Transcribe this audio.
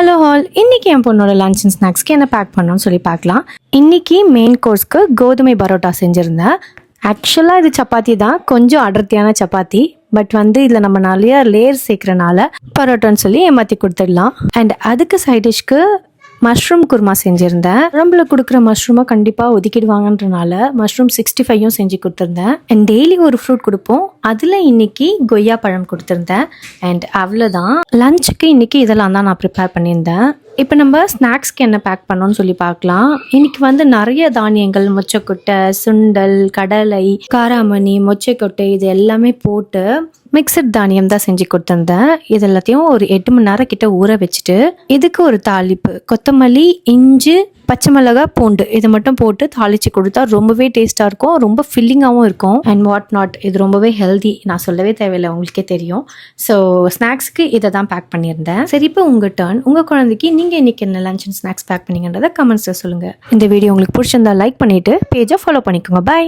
Hello all, இன்றைக்கி என் பொண்ணோட lunch and ஸ்நாக்ஸ்க்கு என்ன பேக் பண்ணோன்னு சொல்லி பார்க்கலாம். இன்றைக்கி மெயின் கோர்ஸ்க்கு கோதுமை பரோட்டா செஞ்சுருந்தேன். ஆக்சுவலாக இது சப்பாத்தி தான், கொஞ்சம் அடர்த்தியான சப்பாத்தி. பட் இதில் நம்ம நிறைய லேயர் சேர்க்குறனால பரோட்டான்னு சொல்லி ஏமாற்றி கொடுத்துடலாம். அண்ட் அதுக்கு சைட் டிஷ்க்கு மஷ்ரூம் குருமா செஞ்சுருந்தேன். உடம்புல கொடுக்குற மஷ்ரூமை கண்டிப்பாக ஒதுக்கிடுவாங்கன்றனால மஷ்ரூம் 65 செஞ்சு கொடுத்துருந்தேன். அண்ட் டெய்லி ஒரு ஃப்ரூட் கொடுப்போம். அதில் இன்றைக்கி கொய்யா பழம் கொடுத்துருந்தேன். அண்ட் அவ்வளோதான். லஞ்சுக்கு இன்றைக்கி இதெல்லாம் தான் நான் ப்ரிப்பேர் பண்ணியிருந்தேன். இப்போ நம்ம ஸ்நாக்ஸ்க்கு என்ன பேக் பண்ணோன்னு சொல்லி பார்க்கலாம். இன்றைக்கி நிறைய தானியங்கள், மொச்சக்கொட்டை, சுண்டல், கடலை, காராமணி, மொச்சக்கொட்டை இது எல்லாமே போட்டு மிக்சட் தானியம் தான் செஞ்சு கொடுத்துருந்தேன். இது எல்லாத்தையும் ஒரு 8 மணி நேரம் கிட்ட ஊற வச்சுட்டு இதுக்கு ஒரு தாளிப்பு, கொத்தமல்லி, இஞ்சி, பச்சை மிளகாய், பூண்டு இது மட்டும் போட்டு தாளித்து கொடுத்தா ரொம்பவே டேஸ்ட்டாக இருக்கும், ரொம்ப ஃபில்லிங்காகவும் இருக்கும். அண்ட் வாட் நாட், இது ரொம்பவே ஹெல்தி, நான் சொல்லவே தேவையில்லை, உங்களுக்கே தெரியும். ஸோ ஸ்நாக்ஸ்க்கு இதை தான் பேக் பண்ணியிருந்தேன். சரி, இப்போ உங்கள் டர்ன். உங்கள் குழந்தைக்கு நீங்கள் இன்றைக்கி என்ன லஞ்ச் அண்ட் ஸ்நாக்ஸ் பேக் பண்ணிங்கன்றதை கமெண்ட்ஸில் சொல்லுங்கள். இந்த வீடியோ உங்களுக்கு பிடிச்சிருந்தா லைக் பண்ணிவிட்டு பேஜை ஃபாலோ பண்ணிக்கோங்க. பாய்.